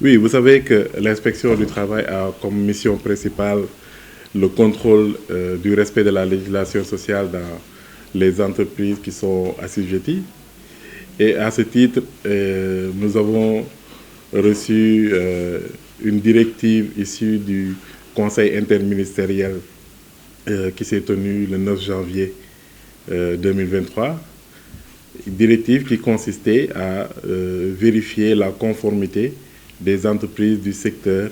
Oui, vous savez que l'inspection du travail a comme mission principale le contrôle du respect de la législation sociale dans les entreprises qui sont assujetties. Et à ce titre, nous avons reçu une directive issue du Conseil interministériel qui s'est tenu le 9 janvier 2023. Une directive qui consistait à vérifier la conformité des entreprises du secteur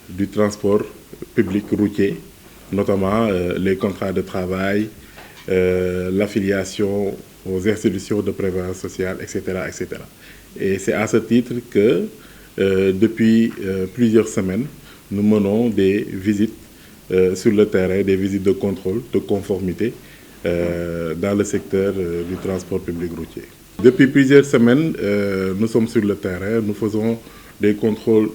du transport public routier, notamment les contrats de travail, l'affiliation aux institutions de prévoyance sociale, etc., etc. Et c'est à ce titre que, depuis plusieurs semaines, nous menons des visites sur le terrain, des visites de contrôle, de conformité dans le secteur du transport public routier. Depuis plusieurs semaines, nous sommes sur le terrain, nous faisons des contrôles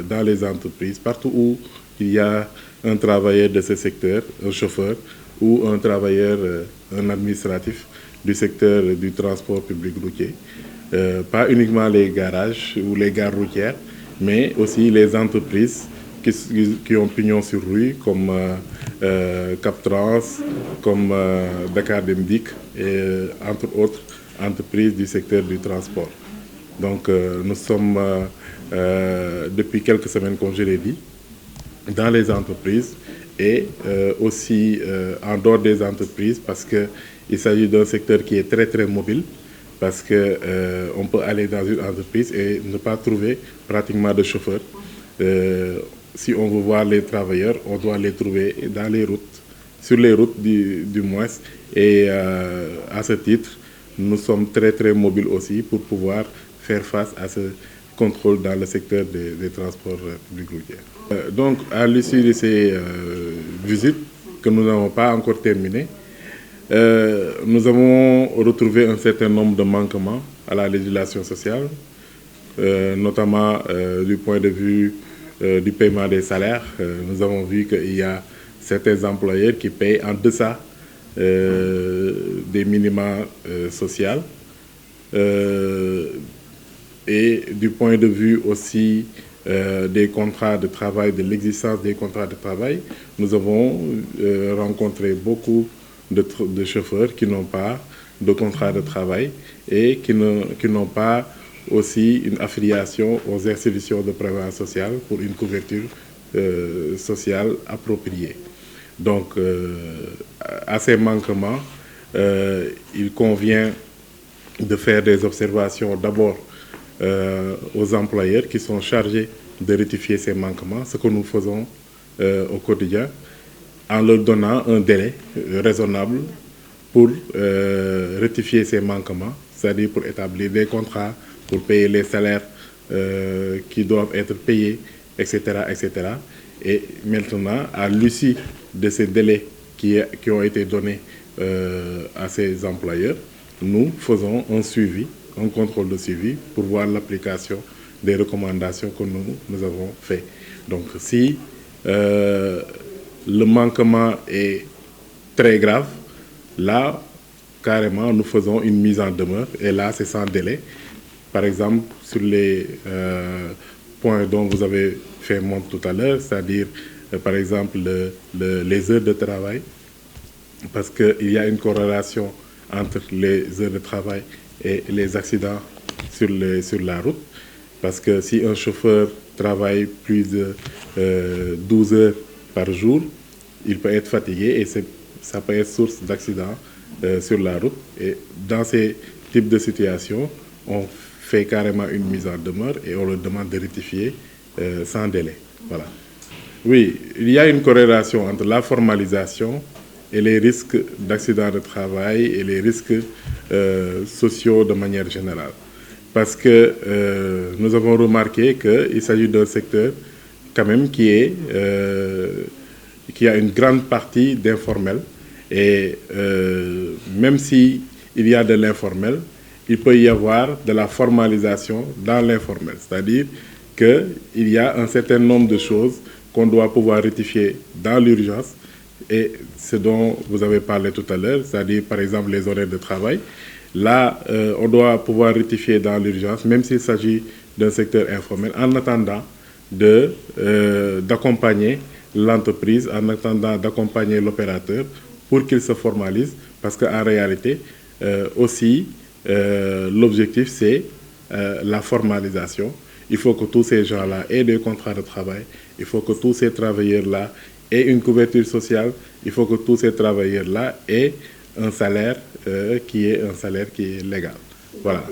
dans les entreprises, partout où il y a un travailleur de ce secteur, un chauffeur ou un travailleur, un administratif du secteur du transport public routier. Pas uniquement les garages ou les gares routières, mais aussi les entreprises qui ont pignon sur rue, comme Captrans, comme Dakar Dem Dikk, et entre autres entreprises du secteur du transport. Donc nous sommes, depuis quelques semaines, comme je l'ai dit, dans les entreprises et aussi en dehors des entreprises, parce qu'il s'agit d'un secteur qui est très très mobile, parce qu'on peut aller dans une entreprise et ne pas trouver pratiquement de chauffeur. Si on veut voir les travailleurs, on doit les trouver dans les routes, sur les routes du moins. Et à ce titre, nous sommes très très mobiles aussi pour pouvoir faire face à ce contrôle dans le secteur des transports publics routiers. Donc, à l'issue de ces visites, que nous n'avons pas encore terminées, nous avons retrouvé un certain nombre de manquements à la législation sociale, notamment du point de vue du paiement des salaires. Nous avons vu qu'il y a certains employeurs qui payent en deçà des minima sociaux. Et du point de vue aussi des contrats de travail, de l'existence des contrats de travail, nous avons rencontré beaucoup de chauffeurs qui n'ont pas de contrat de travail et qui n'ont pas aussi une affiliation aux institutions de prévoyance sociale pour une couverture sociale appropriée. Donc, à ces manquements, il convient de faire des observations d'abord aux employeurs qui sont chargés de rectifier ces manquements, ce que nous faisons au quotidien, en leur donnant un délai raisonnable pour rectifier ces manquements, c'est-à-dire pour établir des contrats, pour payer les salaires qui doivent être payés, etc., etc. Et maintenant, à l'issue de ces délais qui ont été donnés à ces employeurs, nous faisons un suivi, un contrôle de suivi pour voir l'application des recommandations que nous avons faites. Donc, si le manquement est très grave, là, carrément, nous faisons une mise en demeure et là, c'est sans délai. Par exemple, sur les points dont vous avez fait montre tout à l'heure, c'est-à-dire, par exemple, les heures de travail, parce qu'il y a une corrélation entre les heures de travail et les accidents sur la route. Parce que si un chauffeur travaille plus de 12 heures par jour, il peut être fatigué et ça peut être source d'accidents sur la route. Et dans ces types de situations, on fait carrément une mise en demeure et on leur demande de rectifier sans délai. Voilà. Oui, il y a une corrélation entre la formalisation et les risques d'accident de travail et les risques sociaux de manière générale. Parce que nous avons remarqué qu'il s'agit d'un secteur quand même qui a une grande partie d'informel. Et même s'il y a de l'informel, il peut y avoir de la formalisation dans l'informel. C'est-à-dire qu'il y a un certain nombre de choses qu'on doit pouvoir rectifier dans l'urgence. Et ce dont vous avez parlé tout à l'heure, c'est-à-dire par exemple les horaires de travail. Là, on doit pouvoir rectifier dans l'urgence, même s'il s'agit d'un secteur informel, en attendant d'accompagner l'entreprise en attendant d'accompagner l'opérateur pour qu'il se formalise, parce qu'en réalité, aussi, l'objectif, c'est la formalisation. Il faut que tous ces gens-là aient des contrats de travail. Il faut que tous ces travailleurs-là aient une couverture sociale. Il faut que tous ces travailleurs-là aient un salaire qui est légal. Voilà.